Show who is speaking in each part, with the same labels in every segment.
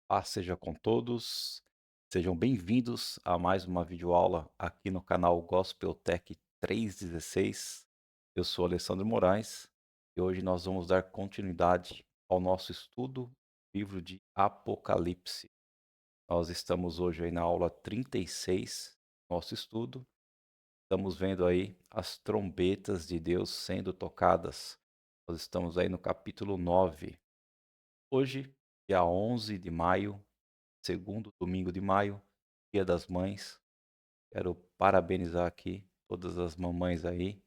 Speaker 1: Paz seja com todos, sejam bem-vindos a mais uma videoaula aqui no canal Gospel Tech 316. Eu sou Alessandro Moraes e hoje nós vamos dar continuidade ao nosso estudo do livro de Apocalipse. Nós estamos hoje aí na aula 36, nosso estudo. Estamos vendo aí as trombetas de Deus sendo tocadas. Nós estamos aí no capítulo 9. Hoje, dia 11 de maio, segundo domingo de maio, Dia das Mães. Quero parabenizar aqui todas as mamães aí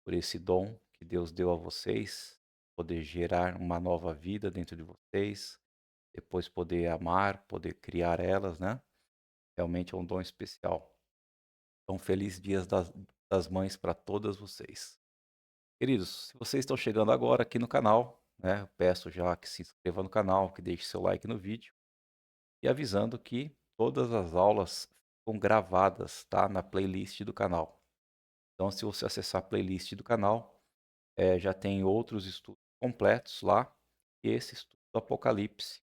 Speaker 1: por esse dom que Deus deu a vocês, poder gerar uma nova vida dentro de vocês, depois poder amar, poder criar elas, né? Realmente é um dom especial. Então, feliz Dias das Mães para todas vocês. Queridos, se vocês estão chegando agora aqui no canal, né, eu peço já que se inscreva no canal, que deixe seu like no vídeo. E avisando que todas as aulas ficam gravadas, tá, na playlist do canal. Então, se você acessar a playlist do canal, já tem outros estudos completos lá, e esse estudo do Apocalipse,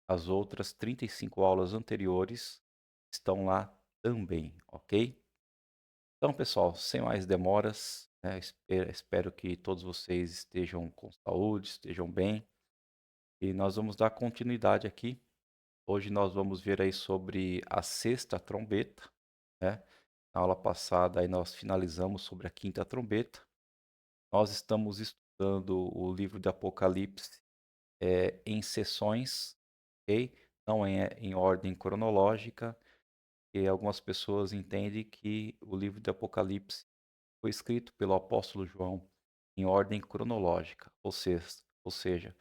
Speaker 1: as outras 35 aulas anteriores estão lá também, ok? Então, pessoal, sem mais demoras, né, espero que todos vocês estejam com saúde, estejam bem, e nós vamos dar continuidade aqui. Hoje nós vamos ver aí sobre a sexta trombeta, né? Na aula passada aí nós finalizamos sobre a quinta trombeta. Nós estamos estudando o livro de Apocalipse em sessões, ok? Não em ordem cronológica, e algumas pessoas entendem que o livro de Apocalipse foi escrito pelo apóstolo João em ordem cronológica, ou seja,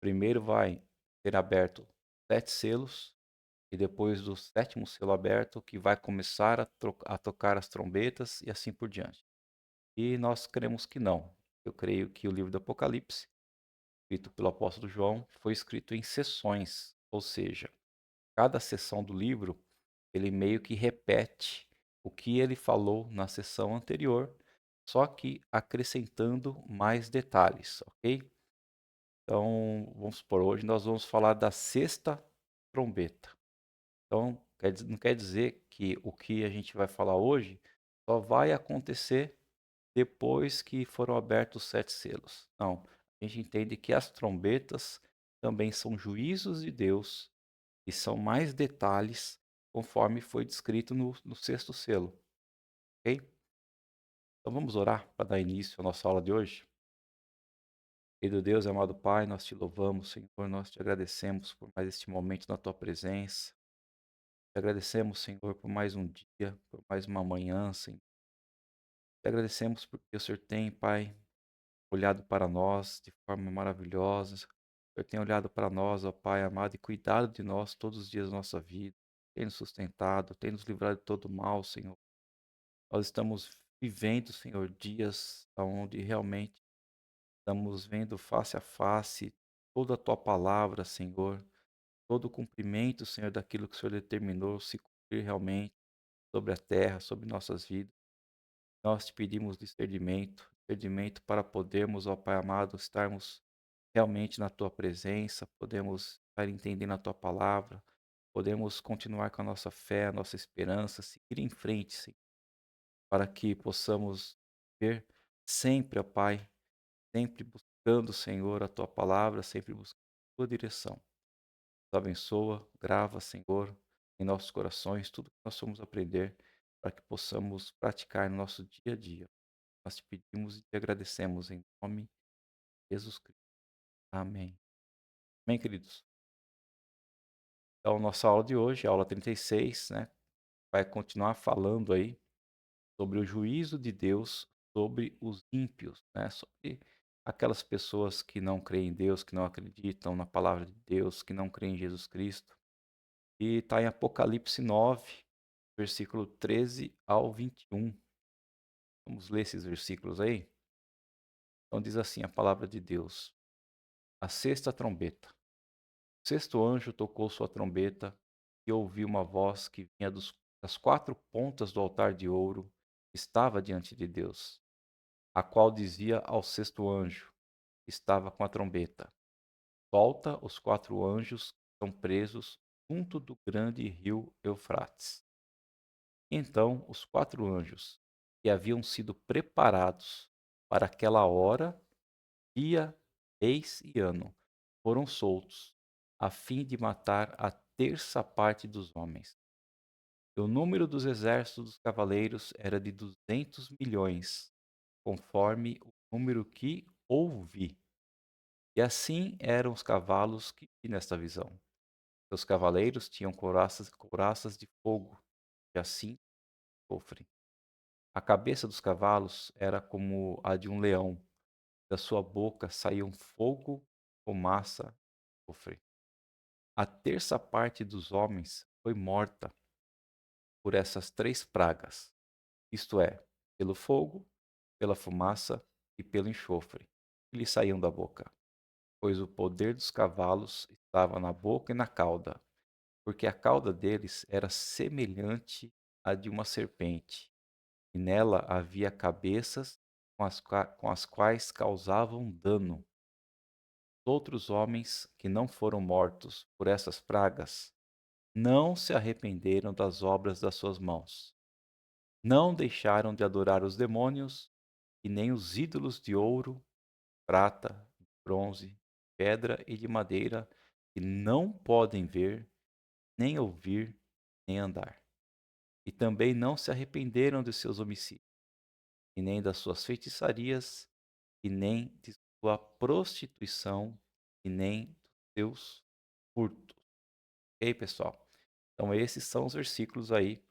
Speaker 1: primeiro vai ser aberto 7 selos, e depois do sétimo selo aberto, que vai começar a tocar as trombetas e assim por diante. E nós cremos que não. Eu creio que o livro do Apocalipse, escrito pelo apóstolo João, foi escrito em sessões, ou seja, cada sessão do livro, ele meio que repete o que ele falou na sessão anterior, só que acrescentando mais detalhes, ok? Então, vamos supor, hoje nós vamos falar da sexta trombeta. Então, não quer dizer que o que a gente vai falar hoje só vai acontecer depois que foram abertos os 7 selos. Não, a gente entende que as trombetas também são juízos de Deus e são mais detalhes conforme foi descrito no sexto selo, ok? Então vamos orar para dar início à nossa aula de hoje. Querido Deus, amado Pai, nós te louvamos, Senhor, nós te agradecemos por mais este momento na tua presença. Te agradecemos, Senhor, por mais um dia, por mais uma manhã, Senhor. Te agradecemos porque o Senhor tem, Pai, olhado para nós de forma maravilhosa. O Senhor tem olhado para nós, ó Pai amado, e cuidado de nós todos os dias da nossa vida. Tem nos sustentado, tem nos livrado de todo mal, Senhor. Nós estamos vivendo, Senhor, dias onde realmente estamos vendo face a face toda a Tua palavra, Senhor. Todo o cumprimento, Senhor, daquilo que o Senhor determinou se cumprir realmente sobre a terra, sobre nossas vidas. Nós te pedimos discernimento para podermos, ó Pai amado, estarmos realmente na Tua presença, podemos estar entendendo a Tua palavra, podemos continuar com a nossa fé, a nossa esperança, seguir em frente, Senhor, para que possamos ver sempre, ó Pai, sempre buscando, Senhor, a Tua palavra, sempre buscando a Tua direção. Nos abençoa, grava, Senhor, em nossos corações tudo que nós vamos aprender, para que possamos praticar no nosso dia a dia. Nós te pedimos e te agradecemos em nome de Jesus Cristo. Amém. Amém, queridos? Então, nossa aula de hoje, aula 36, né, vai continuar falando aí sobre o juízo de Deus sobre os ímpios, né, sobre aquelas pessoas que não creem em Deus, que não acreditam na palavra de Deus, que não creem em Jesus Cristo. E está em Apocalipse 9, versículo 13 ao 21. Vamos ler esses versículos aí? Então diz assim a palavra de Deus. A sexta trombeta. O sexto anjo tocou sua trombeta e ouvi uma voz que vinha das 4 pontas do altar de ouro que estava diante de Deus, a qual dizia ao sexto anjo, que estava com a trombeta: Solta os 4 anjos que estão presos junto do grande rio Eufrates. Então os 4 anjos, que haviam sido preparados para aquela hora, dia, mês e ano, foram soltos, a fim de matar a terça parte dos homens. E o número dos exércitos dos cavaleiros era de 200 milhões, conforme o número que ouvi. E assim eram os cavalos que vi nesta visão. Seus cavaleiros tinham couraças de fogo, e assim sofrem. A cabeça dos cavalos era como a de um leão. Da sua boca saíam fogo, fumaça e enxofre. A terça parte dos homens foi morta por essas 3 pragas, isto é, pelo fogo, pela fumaça e pelo enxofre, que lhes saíam da boca. Pois o poder dos cavalos estava na boca e na cauda, porque a cauda deles era semelhante à de uma serpente, e nela havia cabeças com as quais causavam dano. Outros homens que não foram mortos por essas pragas não se arrependeram das obras das suas mãos. Não deixaram de adorar os demônios e nem os ídolos de ouro, prata, bronze, pedra e de madeira, que não podem ver, nem ouvir, nem andar. E também não se arrependeram de seus homicídios, e nem das suas feitiçarias, e nem de sua prostituição, e nem dos seus furtos. Ok, pessoal? Então, esses são os versículos aí que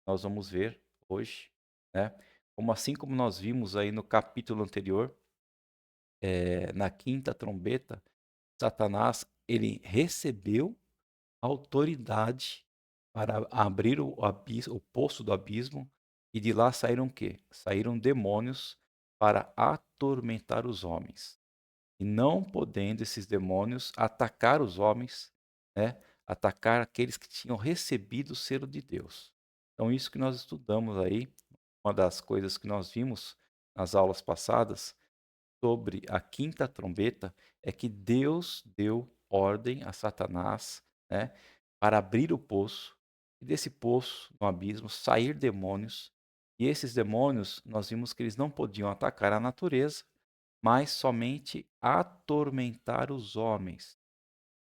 Speaker 1: nós vamos ver hoje, né? Como assim como nós vimos aí no capítulo anterior, na quinta trombeta, Satanás, ele recebeu autoridade para abrir o poço do abismo, e de lá saíram o quê? Saíram demônios para atormentar os homens. E não podendo esses demônios atacar os homens, né, atacar aqueles que tinham recebido o selo de Deus. Então, isso que nós estudamos aí, uma das coisas que nós vimos nas aulas passadas sobre a quinta trombeta, é que Deus deu ordem a Satanás, né, para abrir o poço, e desse poço, no abismo, sair demônios. E esses demônios, nós vimos que eles não podiam atacar a natureza, mas somente atormentar os homens.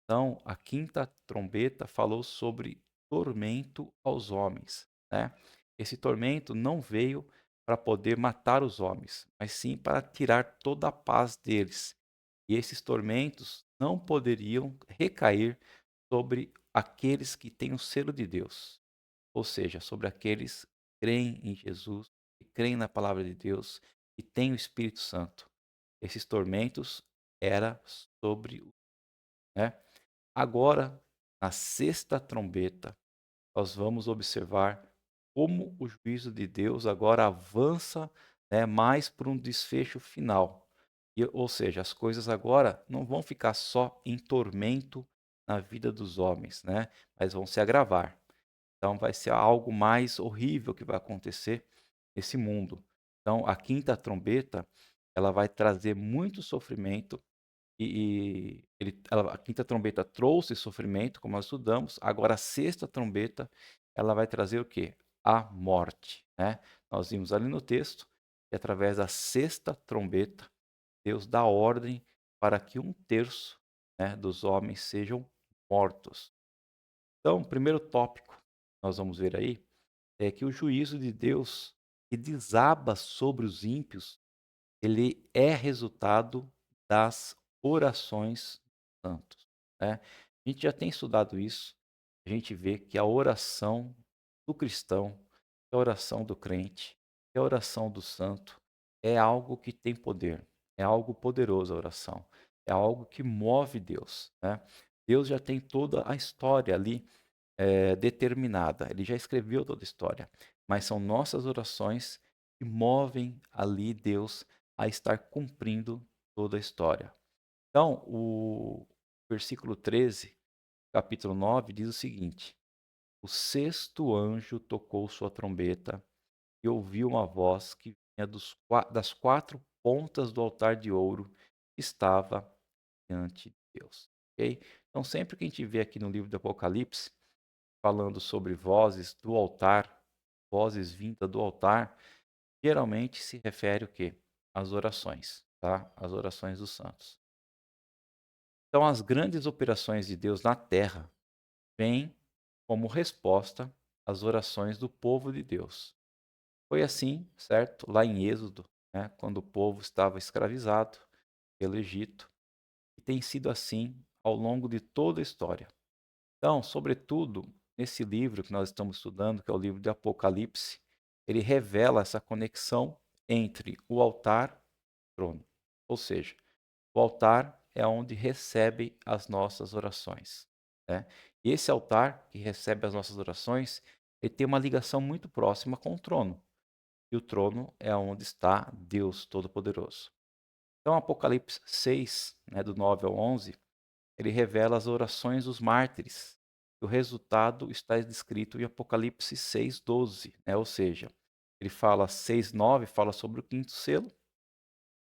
Speaker 1: Então, a quinta trombeta falou sobre tormento aos homens, né? Esse tormento não veio para poder matar os homens, mas sim para tirar toda a paz deles. E esses tormentos não poderiam recair sobre aqueles que têm o selo de Deus, ou seja, sobre aqueles que creem em Jesus, que creem na palavra de Deus, que têm o Espírito Santo. Esses tormentos era sobre, né? Agora, na sexta trombeta, nós vamos observar como o juízo de Deus agora avança, né, mais para um desfecho final. Ou seja, as coisas agora não vão ficar só em tormento na vida dos homens, né, mas vão se agravar. Então vai ser algo mais horrível que vai acontecer nesse mundo. Então a quinta trombeta, ela vai trazer muito sofrimento, a quinta trombeta trouxe sofrimento, como nós estudamos. Agora a sexta trombeta, ela vai trazer o quê? A morte, né? Nós vimos ali no texto que através da sexta trombeta, Deus dá ordem para que 1/3, né, dos homens sejam mortos. Então, o primeiro tópico que nós vamos ver aí é que o juízo de Deus que desaba sobre os ímpios, ele é resultado das orações dos santos, né. A gente já tem estudado isso, a gente vê que a oração do cristão, a oração do crente, a oração do santo é algo que tem poder, é algo poderoso a oração, é algo que move Deus, né. Deus já tem toda a história ali, determinada, ele já escreveu toda a história, mas são nossas orações que movem ali Deus a estar cumprindo toda a história. Então, o versículo 13, capítulo 9, diz o seguinte: o sexto anjo tocou sua trombeta e ouviu uma voz que vinha das 4 pontas do altar de ouro que estava diante de Deus. ok? Então, sempre que a gente vê aqui no livro do Apocalipse, falando sobre vozes do altar, vozes vindas do altar, geralmente se refere o quê? Às orações, tá? As orações dos santos. Então, as grandes operações de Deus na terra vêm como resposta às orações do povo de Deus. Foi assim, certo? Lá em Êxodo, né, quando o povo estava escravizado pelo Egito, e tem sido assim ao longo de toda a história. Então, sobretudo, nesse livro que nós estamos estudando, que é o livro de Apocalipse, ele revela essa conexão entre o altar e o trono. Ou seja, o altar é onde recebe as nossas orações, né? E esse altar que recebe as nossas orações, ele tem uma ligação muito próxima com o trono. E o trono é onde está Deus Todo-Poderoso. Então, Apocalipse 6, né, do 9 ao 11, ele revela as orações dos mártires. O resultado está descrito em Apocalipse 6:12, né? Ou seja, ele fala 6:9, fala sobre o quinto selo,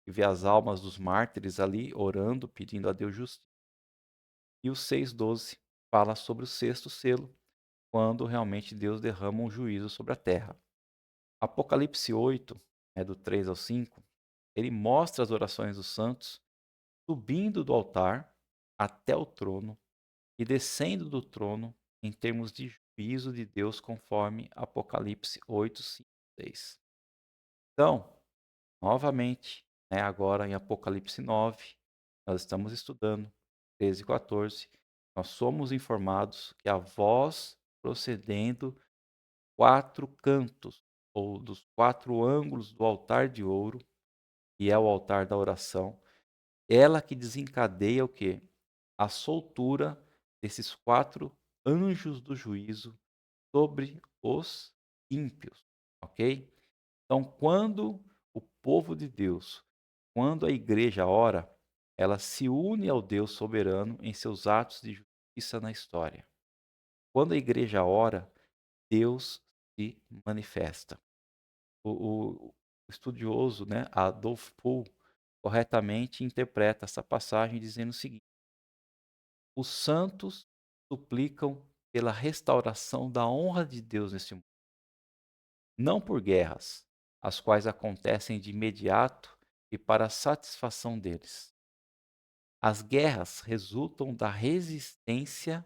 Speaker 1: e vê as almas dos mártires ali orando, pedindo a Deus justiça. E o 6:12 fala sobre o sexto selo, quando realmente Deus derrama um juízo sobre a terra. Apocalipse 8, do 3 ao 5, ele mostra as orações dos santos subindo do altar até o trono e descendo do trono em termos de juízo de Deus, conforme Apocalipse 8, 5, 6. Então, novamente, né, agora em Apocalipse 9, nós estamos estudando 13 e 14, nós somos informados que a voz procedendo quatro cantos, ou dos quatro ângulos do altar de ouro, que é o altar da oração, ela que desencadeia o quê? A soltura desses quatro anjos do juízo sobre os ímpios, ok? Então, quando o povo de Deus, quando a igreja ora, ela se une ao Deus soberano em seus atos de justiça na história. Quando a igreja ora, Deus se manifesta. O estudioso, né, Adolf Pohl, corretamente interpreta essa passagem dizendo o seguinte: os santos suplicam pela restauração da honra de Deus neste mundo, não por guerras, as quais acontecem de imediato e para a satisfação deles. As guerras resultam da resistência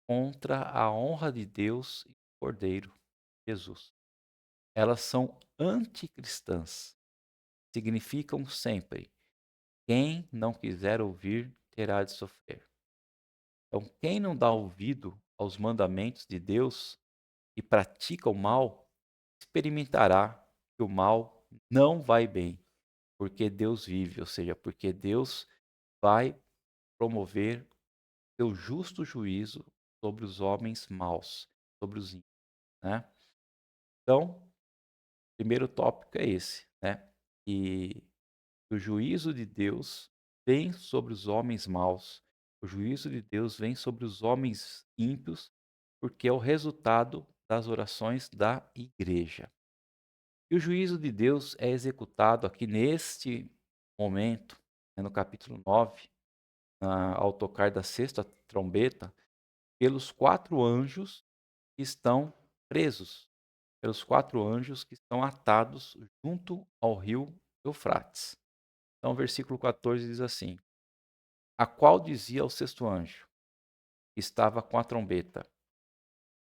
Speaker 1: contra a honra de Deus e do Cordeiro, Jesus. Elas são anticristãs. Significam sempre: quem não quiser ouvir terá de sofrer. Então, quem não dá ouvido aos mandamentos de Deus e pratica o mal, experimentará que o mal não vai bem, porque Deus vive, ou seja, porque Deus vai promover seu justo juízo sobre os homens maus, sobre os ímpios, né? Então, o primeiro tópico é esse, né? E o juízo de Deus vem sobre os homens maus, o juízo de Deus vem sobre os homens ímpios, porque é o resultado das orações da igreja. E o juízo de Deus é executado aqui neste momento, né, no capítulo 9, ao tocar da sexta trombeta, pelos quatro anjos que estão presos, pelos quatro anjos que estão atados junto ao rio Eufrates. Então, o versículo 14 diz assim: a qual dizia ao sexto anjo, que estava com a trombeta: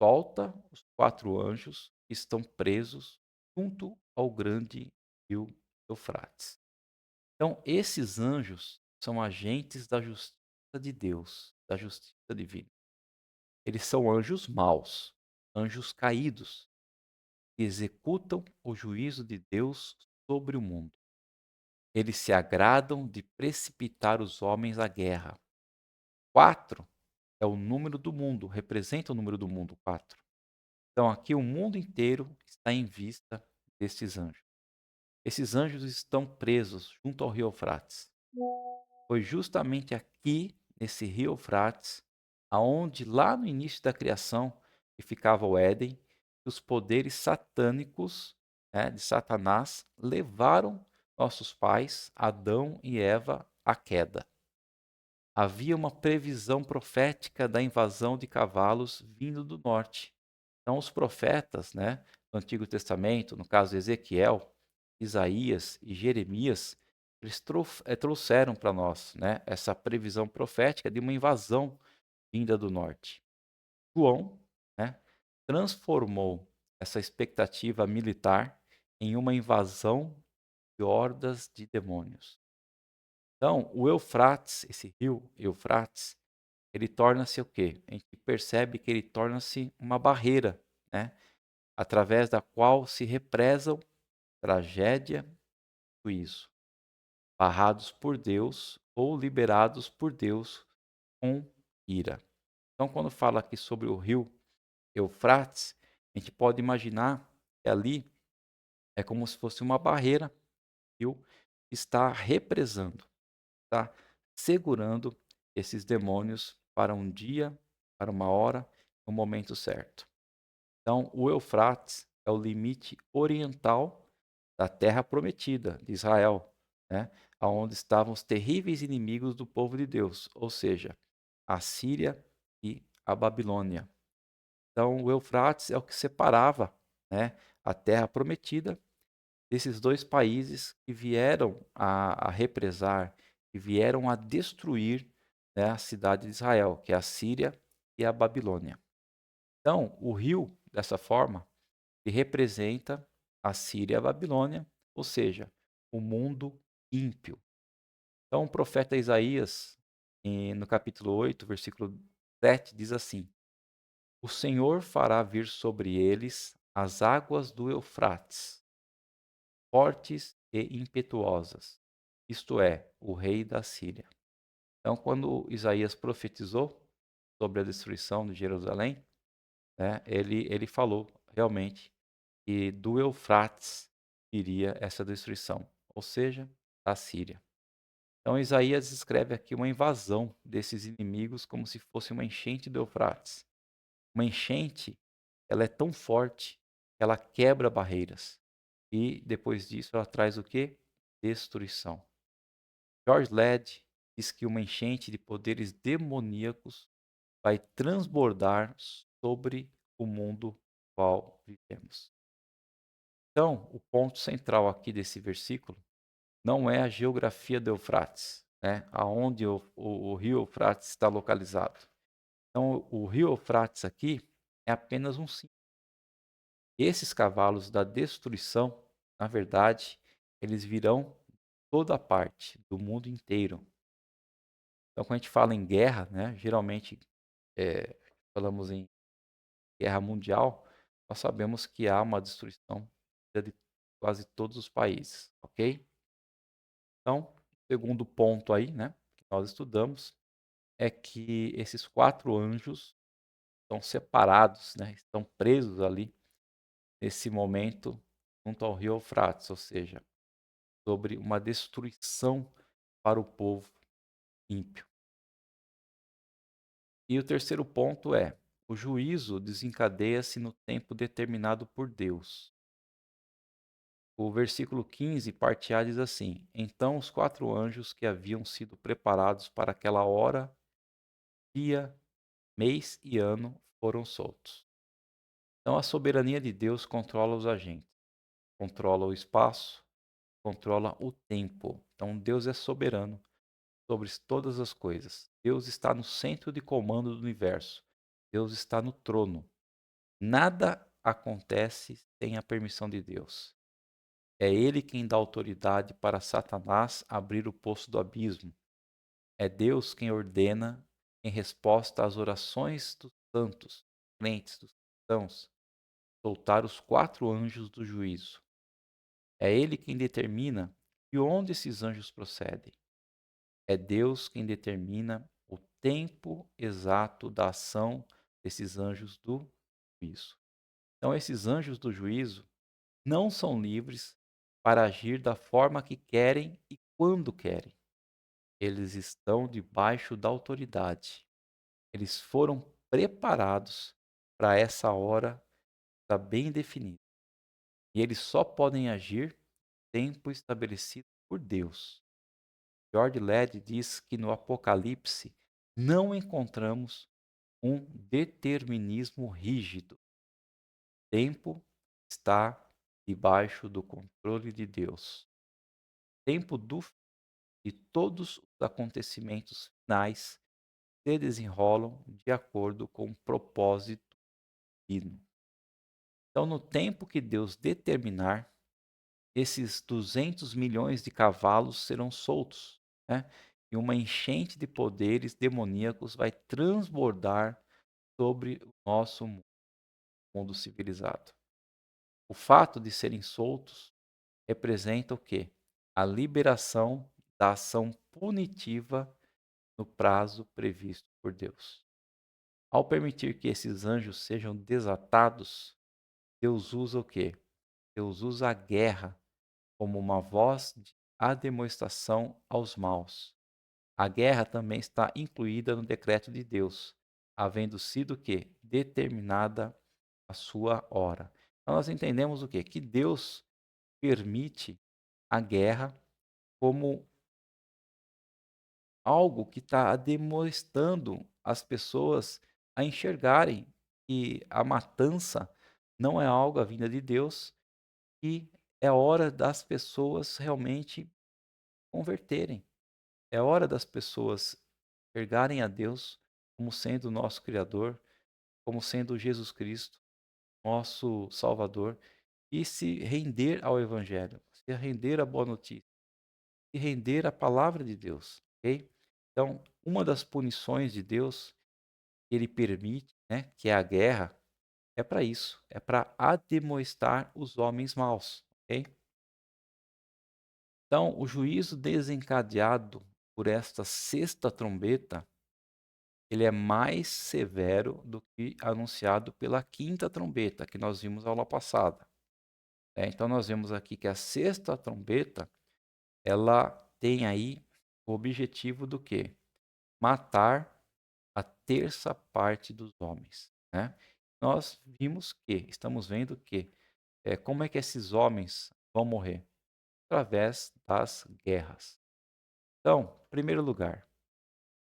Speaker 1: solta os quatro anjos que estão presos junto ao grande rio Eufrates. Então, esses anjos são agentes da justiça de Deus, da justiça divina. Eles são anjos maus, anjos caídos, que executam o juízo de Deus sobre o mundo. Eles se agradam de precipitar os homens à guerra. Quatro é o número do mundo, representa o número do mundo, quatro. Então, aqui o mundo inteiro está em vista destes anjos. Esses anjos estão presos junto ao rio Eufrates. Foi justamente aqui, nesse rio Eufrates, aonde lá no início da criação, que ficava o Éden, que os poderes satânicos, né, de Satanás levaram nossos pais, Adão e Eva, à queda. havia uma previsão profética da invasão de cavalos vindo do norte. Então, os profetas, né, do Antigo Testamento, no caso Ezequiel, Isaías e Jeremias, eles trouxeram para nós, né, essa previsão profética de uma invasão vinda do norte. João, né, transformou essa expectativa militar em uma invasão de hordas de demônios. Então, o Eufrates, esse rio Eufrates, ele torna-se o quê? A gente percebe que ele torna-se uma barreira, né, através da qual se represam tragédia e juízo, barrados por Deus ou liberados por Deus com ira. Então, quando fala aqui sobre o rio Eufrates, a gente pode imaginar que ali é como se fosse uma barreira, rio que está represando, está segurando esses demônios para um dia, para uma hora, no momento certo. Então, o Eufrates é o limite oriental da terra prometida de Israel, né? Aonde estavam os terríveis inimigos do povo de Deus, ou seja, a Síria e a Babilônia. Então, o Eufrates é o que separava, né, a terra prometida desses dois países que vieram a represar, que vieram a destruir, né, a cidade de Israel, que é a Síria e a Babilônia. Então, o rio, dessa forma, que representa a Síria e a Babilônia, ou seja, o mundo ímpio. Então, o profeta Isaías, no capítulo 8, versículo 7, diz assim: O Senhor fará vir sobre eles as águas do Eufrates, fortes e impetuosas, isto é, o rei da Síria. Então, quando Isaías profetizou sobre a destruição de Jerusalém, né, ele falou realmente que do Eufrates viria essa destruição, ou seja, da Síria. Então Isaías escreve aqui uma invasão desses inimigos como se fosse uma enchente do Eufrates. Uma enchente, ela é tão forte que ela quebra barreiras. E depois disso ela traz o quê? Destruição. George Led diz que uma enchente de poderes demoníacos vai transbordar sobre o mundo no qual vivemos. Então, o ponto central aqui desse versículo não é a geografia do Eufrates, né? Aonde o rio Eufrates está localizado. Então, o rio Eufrates aqui é apenas um símbolo. Esses cavalos da destruição, na verdade, eles virão de toda parte, do mundo inteiro. Então, quando a gente fala em guerra, né? Geralmente falamos em guerra mundial, nós sabemos que há uma destruição de quase todos os países, ok? Então, o segundo ponto aí, né, que nós estudamos, é que esses quatro anjos estão separados, né, estão presos ali nesse momento junto ao rio Eufrates, ou seja, sobre uma destruição para o povo ímpio. E o terceiro ponto é: o juízo desencadeia-se no tempo determinado por Deus. O versículo 15, parte A, diz assim: Então os quatro anjos que haviam sido preparados para aquela hora, dia, mês e ano foram soltos. Então a soberania de Deus controla os agentes, controla o espaço, controla o tempo. Então Deus é soberano sobre todas as coisas. Deus está no centro de comando do universo. Deus está no trono. Nada acontece sem a permissão de Deus. É Ele quem dá autoridade para Satanás abrir o poço do abismo. É Deus quem ordena, em resposta às orações dos santos, crentes, dos cristãos, soltar os quatro anjos do juízo. É Ele quem determina de onde esses anjos procedem. É Deus quem determina o tempo exato da ação desses anjos do juízo. Então, esses anjos do juízo não são livres para agir da forma que querem e quando querem. Eles estão debaixo da autoridade. Eles foram preparados para essa hora está bem definida. E eles só podem agir no tempo estabelecido por Deus. George Led diz que no Apocalipse não encontramos um determinismo rígido. O tempo está debaixo do controle de Deus. O tempo do fim e todos os acontecimentos finais se desenrolam de acordo com o propósito divino. Então, no tempo que Deus determinar, esses 200 milhões de cavalos serão soltos, né? E uma enchente de poderes demoníacos vai transbordar sobre o nosso mundo civilizado. O fato de serem soltos representa o quê? A liberação da ação punitiva no prazo previsto por Deus. Ao permitir que esses anjos sejam desatados, Deus usa o quê? Deus usa a guerra como uma voz de ademoestação aos maus. A guerra também está incluída no decreto de Deus, havendo sido o quê? Determinada a sua hora. Então nós entendemos o quê? Que Deus permite a guerra como algo que está ademoestando as pessoas a enxergarem que a matança não é algo a vinda de Deus e é hora das pessoas realmente converterem. É hora das pessoas enxergarem a Deus como sendo o nosso Criador, como sendo Jesus Cristo, nosso Salvador, e se render ao Evangelho, se render à boa notícia, se render à palavra de Deus, ok? Então, uma das punições de Deus que ele permite, né, que é a guerra, é para isso, é para ademoestar os homens maus, ok? Então, o juízo desencadeado por esta sexta trombeta, ele é mais severo do que anunciado pela quinta trombeta, que nós vimos aula passada. Então, nós vemos aqui que a sexta trombeta, ela tem aí o objetivo do quê? Matar a terça parte dos homens, né? Nós vimos que, estamos vendo que, como é que esses homens vão morrer? Através das guerras. Então, em primeiro lugar,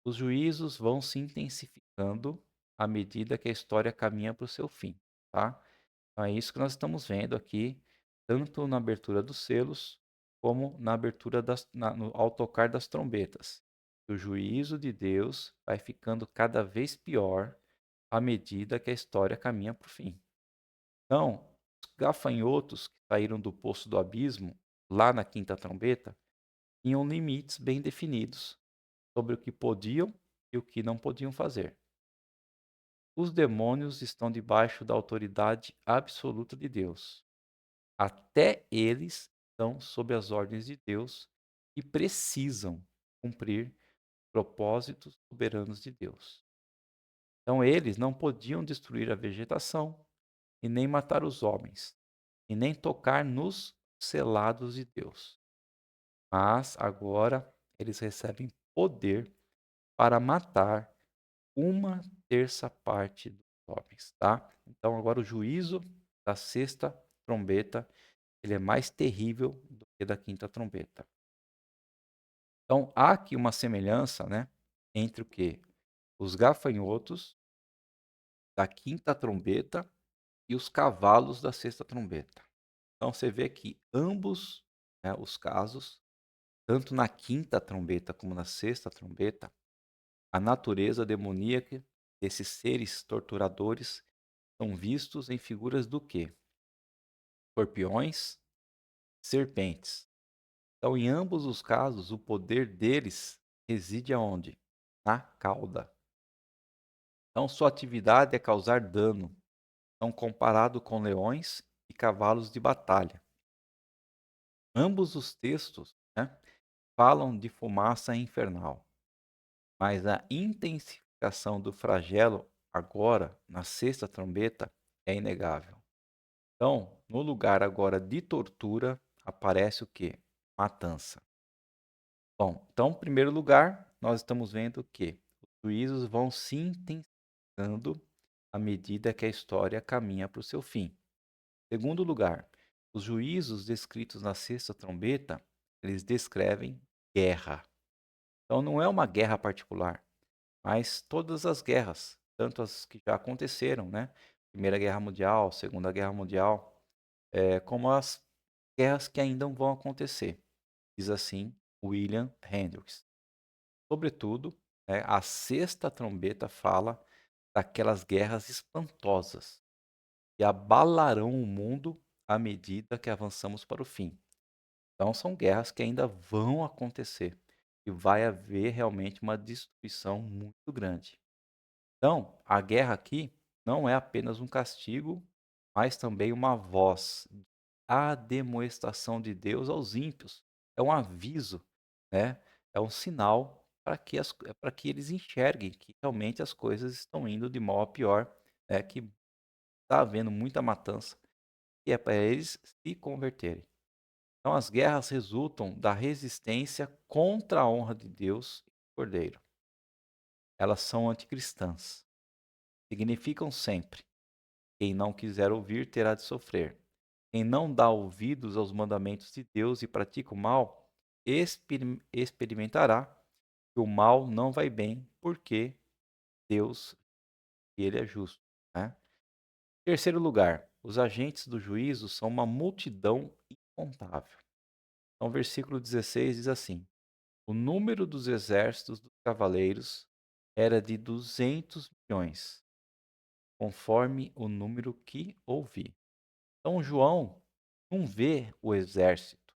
Speaker 1: os juízos vão se intensificando à medida que a história caminha para o seu fim, tá? Então, é isso que nós estamos vendo aqui, tanto na abertura dos selos, como na abertura ao tocar das trombetas. O juízo de Deus vai ficando cada vez pior à medida que a história caminha para o fim. Então, os gafanhotos que saíram do poço do abismo, lá na quinta trombeta, tinham limites bem definidos sobre o que podiam e o que não podiam fazer. Os demônios estão debaixo da autoridade absoluta de Deus. Até eles estão sob as ordens de Deus e precisam cumprir propósitos soberanos de Deus. Então, eles não podiam destruir a vegetação e nem matar os homens, e nem tocar nos selados de Deus. Mas agora eles recebem poder para matar uma terça parte dos homens, tá? Então agora o juízo da sexta trombeta, ele é mais terrível do que da quinta trombeta. Então há aqui uma semelhança, né, entre o que? Os gafanhotos da quinta trombeta e os cavalos da sexta trombeta. Então você vê que ambos, né, os casos, tanto na quinta trombeta como na sexta trombeta, a natureza demoníaca desses seres torturadores são vistos em figuras do quê? Escorpiões, serpentes. Então, em ambos os casos, o poder deles reside aonde? Na cauda. Então, sua atividade é causar dano. Então, comparado com leões e cavalos de batalha. Ambos os textos, né, falam de fumaça infernal, mas a intensificação do flagelo agora, na sexta trombeta, é inegável. Então, no lugar agora de tortura, aparece o quê? Matança. Bom, então, em primeiro lugar, nós estamos vendo que os juízos vão se intensificando à medida que a história caminha para o seu fim. Em segundo lugar, os juízos descritos na sexta trombeta, eles descrevem guerra. Então não é uma guerra particular, mas todas as guerras, tanto as que já aconteceram, né? Primeira Guerra Mundial, Segunda Guerra Mundial, como as guerras que ainda vão acontecer, diz assim William Hendricks. Sobretudo, né, a sexta trombeta fala daquelas guerras espantosas que abalarão o mundo à medida que avançamos para o fim. Então, são guerras que ainda vão acontecer e vai haver realmente uma destruição muito grande. Então, a guerra aqui não é apenas um castigo, mas também uma voz, a demonstração de Deus aos ímpios. É um aviso, né? É um sinal para que eles enxerguem que realmente as coisas estão indo de mal a pior, né? Que está havendo muita matança e é para eles se converterem. Então, as guerras resultam da resistência contra a honra de Deus e do Cordeiro. Elas são anticristãs. Significam sempre: quem não quiser ouvir terá de sofrer. Quem não dá ouvidos aos mandamentos de Deus e pratica o mal, experimentará que o mal não vai bem, porque Deus, ele é justo, né? Terceiro lugar, os agentes do juízo são uma multidão incontável. Então, versículo 16 diz assim: o número dos exércitos dos cavaleiros era de 200 milhões, conforme o número que ouvi. Então, João não vê o exército,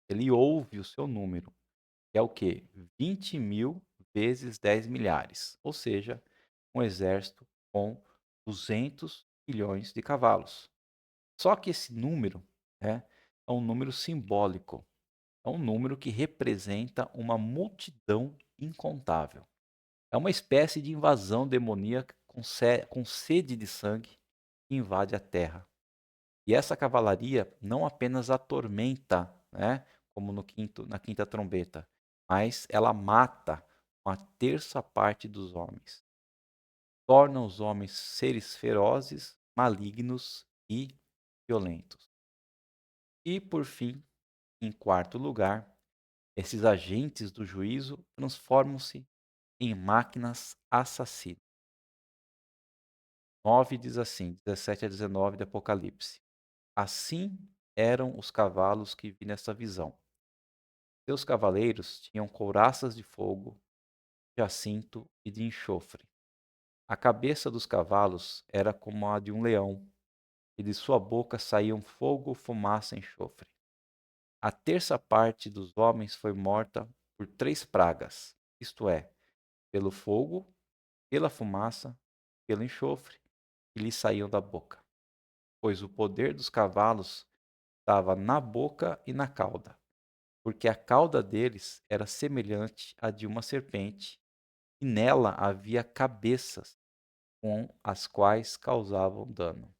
Speaker 1: ele ouve o seu número, que é o quê? 20.000 vezes 10 milhares, ou seja, um exército com 200 milhões de cavalos. Só que esse número, né, é um número simbólico, é um número que representa uma multidão incontável. É uma espécie de invasão demoníaca com sede de sangue que invade a terra. E essa cavalaria não apenas atormenta, né, como na quinta trombeta, mas ela mata uma terça parte dos homens. Torna os homens seres ferozes, malignos e violentos. E, por fim, em quarto lugar, esses agentes do juízo transformam-se em máquinas assassinas. 9 diz assim, 17 a 19 de Apocalipse. Assim eram os cavalos que vi nessa visão. Seus cavaleiros tinham couraças de fogo, de jacinto e de enxofre. A cabeça dos cavalos era como a de um leão, e de sua boca saíam fogo, fumaça e enxofre. A terça parte dos homens foi morta por 3 pragas, isto é, pelo fogo, pela fumaça, pelo enxofre, que lhes saíam da boca. Pois o poder dos cavalos estava na boca e na cauda, porque a cauda deles era semelhante à de uma serpente, e nela havia cabeças com as quais causavam dano.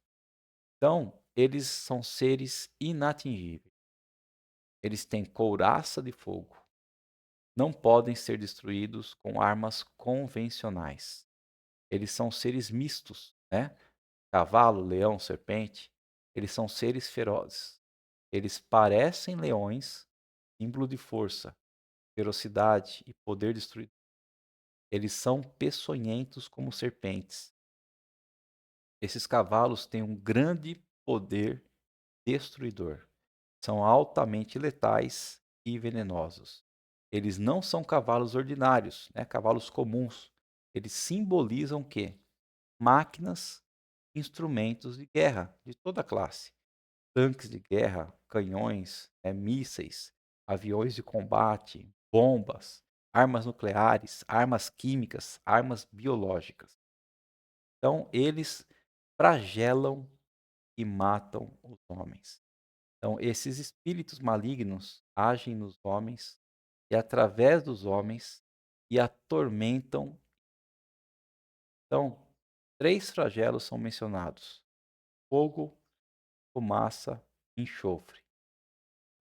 Speaker 1: Então, eles são seres inatingíveis. Eles têm couraça de fogo. Não podem ser destruídos com armas convencionais. Eles são seres mistos, né? Cavalo, leão, serpente. Eles são seres ferozes. Eles parecem leões, símbolo de força, ferocidade e poder destruidor. Eles são peçonhentos como serpentes. Esses cavalos têm um grande poder destruidor. São altamente letais e venenosos. Eles não são cavalos ordinários, né? Cavalos comuns. Eles simbolizam o quê? Máquinas, instrumentos de guerra de toda classe. Tanques de guerra, canhões, mísseis, aviões de combate, bombas, armas nucleares, armas químicas, armas biológicas. Então, eles flagelam e matam os homens. Então, esses espíritos malignos agem nos homens e através dos homens e atormentam. Então, 3 flagelos são mencionados: fogo, fumaça, enxofre.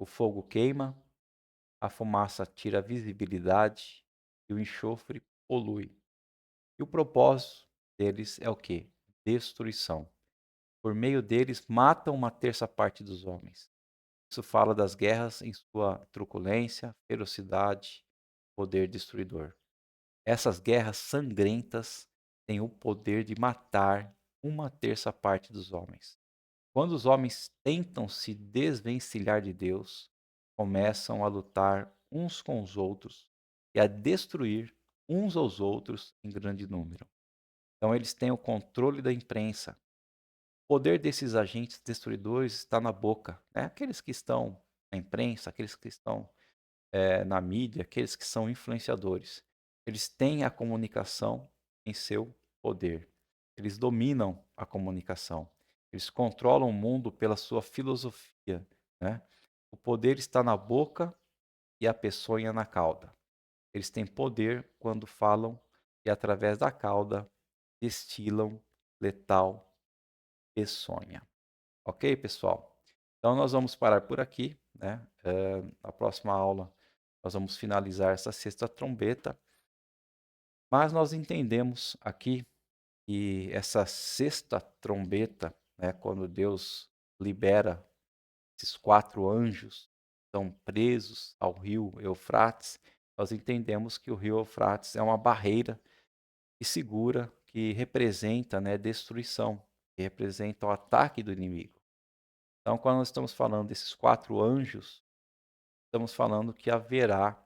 Speaker 1: O fogo queima, a fumaça tira a visibilidade e o enxofre polui. E o propósito deles é o quê? Destruição. Por meio deles, matam uma terça parte dos homens. Isso fala das guerras em sua truculência, ferocidade poder destruidor. Essas guerras sangrentas têm o poder de matar uma terça parte dos homens. Quando os homens tentam se desvencilhar de Deus, começam a lutar uns com os outros e a destruir uns aos outros em grande número. Então, eles têm o controle da imprensa. O poder desses agentes destruidores está na boca, né? Aqueles que estão na imprensa, aqueles que estão na mídia, aqueles que são influenciadores. Eles têm a comunicação em seu poder. Eles dominam a comunicação. Eles controlam o mundo pela sua filosofia, né? O poder está na boca e a peçonha na cauda. Eles têm poder quando falam e através da cauda destilam letal peçonha. Ok, pessoal? Então nós vamos parar por aqui, né? Na próxima aula nós vamos finalizar essa sexta trombeta, mas nós entendemos aqui que essa sexta trombeta, né, quando Deus libera esses 4 anjos que estão presos ao rio Eufrates, nós entendemos que o rio Eufrates é uma barreira que segura, que representa, né, destruição, que representa o ataque do inimigo. Então, quando nós estamos falando desses 4 anjos, estamos falando que haverá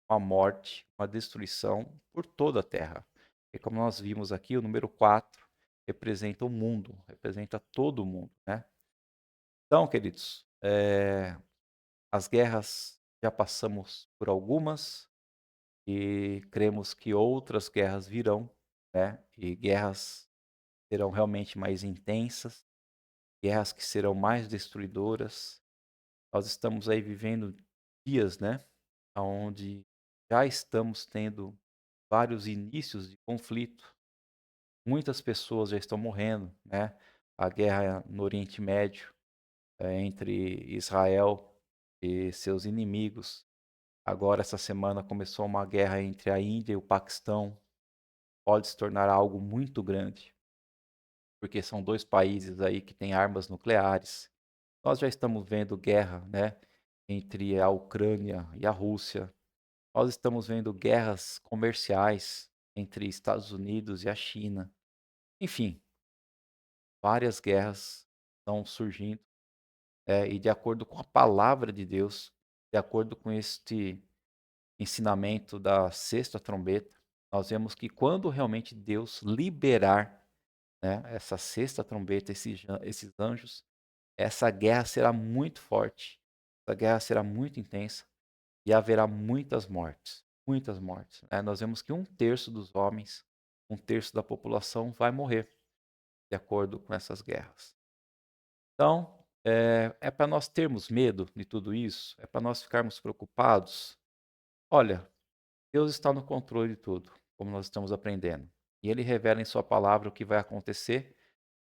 Speaker 1: uma morte, uma destruição por toda a terra. E como nós vimos aqui, o número 4 representa o mundo, representa todo o mundo, né? Então, queridos, as guerras já passamos por algumas e cremos que outras guerras virão, né? E guerras serão realmente mais intensas, guerras que serão mais destruidoras. Nós estamos aí vivendo dias, né, onde já estamos tendo vários inícios de conflito. Muitas pessoas já estão morrendo, né? A guerra no Oriente Médio, entre Israel e seus inimigos. Agora, essa semana, começou uma guerra entre a Índia e o Paquistão. Pode se tornar algo muito grande, porque são 2 países aí que têm armas nucleares. Nós já estamos vendo guerra, né, entre a Ucrânia e a Rússia. Nós estamos vendo guerras comerciais entre Estados Unidos e a China. Enfim, várias guerras estão surgindo, e de acordo com a palavra de Deus, de acordo com este ensinamento da sexta trombeta, nós vemos que quando realmente Deus liberar, né, essa sexta trombeta, esses anjos, essa guerra será muito forte, essa guerra será muito intensa e haverá muitas mortes, muitas mortes. Nós vemos que 1/3 dos homens, 1/3 da população vai morrer de acordo com essas guerras. Então, é para nós termos medo de tudo isso? É para nós ficarmos preocupados? Olha, Deus está no controle de tudo, como nós estamos aprendendo. E Ele revela em Sua palavra o que vai acontecer,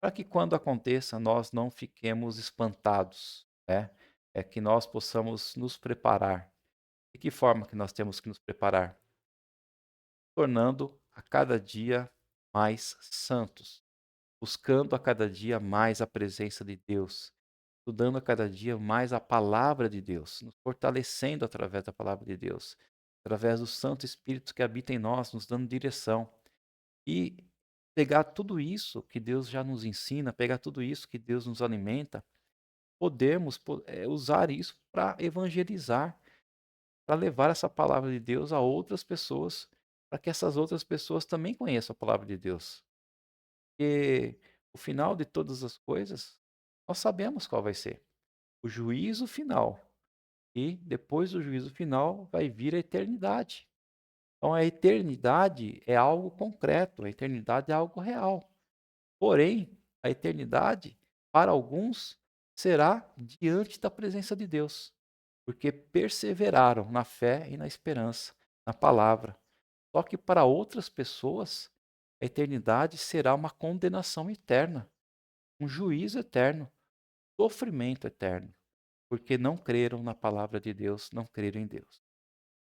Speaker 1: para que quando aconteça, nós não fiquemos espantados, né? É que nós possamos nos preparar. De que forma que nós temos que nos preparar? Tornando a cada dia mais santos, buscando a cada dia mais a presença de Deus, estudando a cada dia mais a palavra de Deus, nos fortalecendo através da palavra de Deus, através do Santo Espírito que habita em nós, nos dando direção. E pegar tudo isso que Deus já nos ensina, pegar tudo isso que Deus nos alimenta, podemos usar isso para evangelizar, para levar essa palavra de Deus a outras pessoas, para que essas outras pessoas também conheçam a palavra de Deus. Porque o final de todas as coisas, nós sabemos qual vai ser. O juízo final. E depois do juízo final vai vir a eternidade. Então a eternidade é algo concreto, a eternidade é algo real. Porém, a eternidade, para alguns, será diante da presença de Deus, porque perseveraram na fé e na esperança, na palavra. Só que para outras pessoas, a eternidade será uma condenação eterna, um juízo eterno, sofrimento eterno, porque não creram na palavra de Deus, não creram em Deus.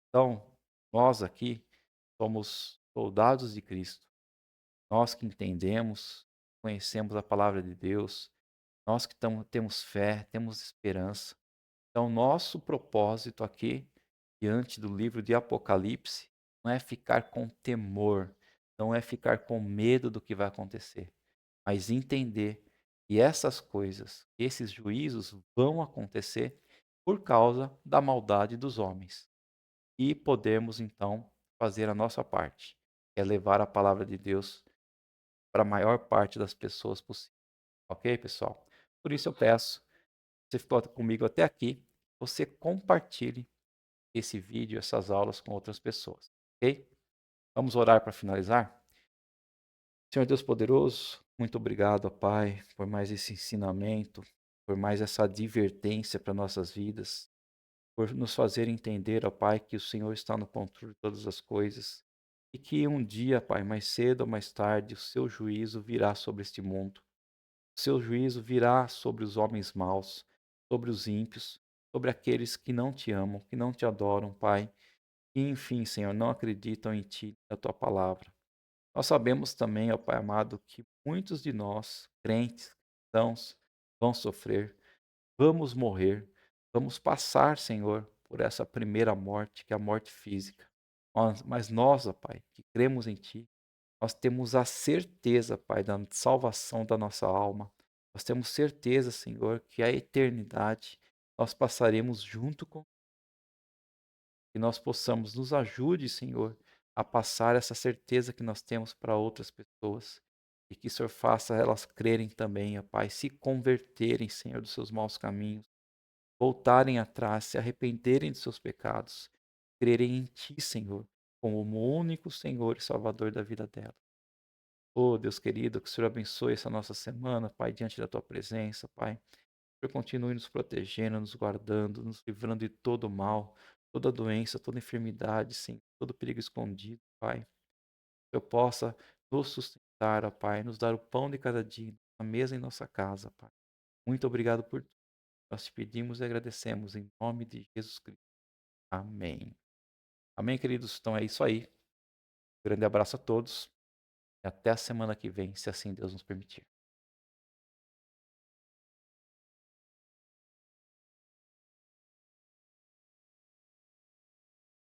Speaker 1: Então, nós aqui somos soldados de Cristo, nós que entendemos, conhecemos a palavra de Deus, nós que temos fé, temos esperança. Então, nosso propósito aqui diante do livro de Apocalipse não é ficar com temor, não é ficar com medo do que vai acontecer, mas entender que essas coisas, esses juízos vão acontecer por causa da maldade dos homens. E podemos então fazer a nossa parte, que é levar a palavra de Deus para a maior parte das pessoas possível. Ok, pessoal? Por isso eu peço, você ficou comigo até aqui, você compartilhe esse vídeo, essas aulas com outras pessoas, ok? Vamos orar para finalizar? Senhor Deus poderoso, muito obrigado, ó Pai, por mais esse ensinamento, por mais essa advertência para nossas vidas, por nos fazer entender, ó Pai, que o Senhor está no controle de todas as coisas e que um dia, Pai, mais cedo ou mais tarde, o seu juízo virá sobre este mundo. O seu juízo virá sobre os homens maus, sobre os ímpios, sobre aqueles que não te amam, que não te adoram, Pai, e enfim, Senhor, não acreditam em ti, na tua palavra. Nós sabemos também, ó Pai amado, que muitos de nós, crentes, cristãos, vão sofrer, vamos morrer, vamos passar, Senhor, por essa primeira morte, que é a morte física. Mas nós, ó Pai, que cremos em Ti, nós temos a certeza, Pai, da salvação da nossa alma. Nós temos certeza, Senhor, que a eternidade nós passaremos junto com que nós possamos nos ajude, Senhor, a passar essa certeza que nós temos para outras pessoas. E que o Senhor faça elas crerem também, ó Pai, se converterem, Senhor, dos seus maus caminhos, voltarem atrás, se arrependerem de seus pecados, crerem em Ti, Senhor, como o único Senhor e Salvador da vida dela. Oh, Deus querido, que o Senhor abençoe essa nossa semana, Pai, diante da Tua presença, Pai. Que o Senhor continue nos protegendo, nos guardando, nos livrando de todo mal, toda doença, toda enfermidade, Senhor, todo perigo escondido, Pai. Que eu possa nos sustentar, ó Pai, nos dar o pão de cada dia, a mesa em nossa casa, Pai. Muito obrigado por tudo. Nós te pedimos e agradecemos em nome de Jesus Cristo. Amém. Amém, queridos? Então é isso aí. Grande abraço a todos e até a semana que vem, se assim Deus nos permitir.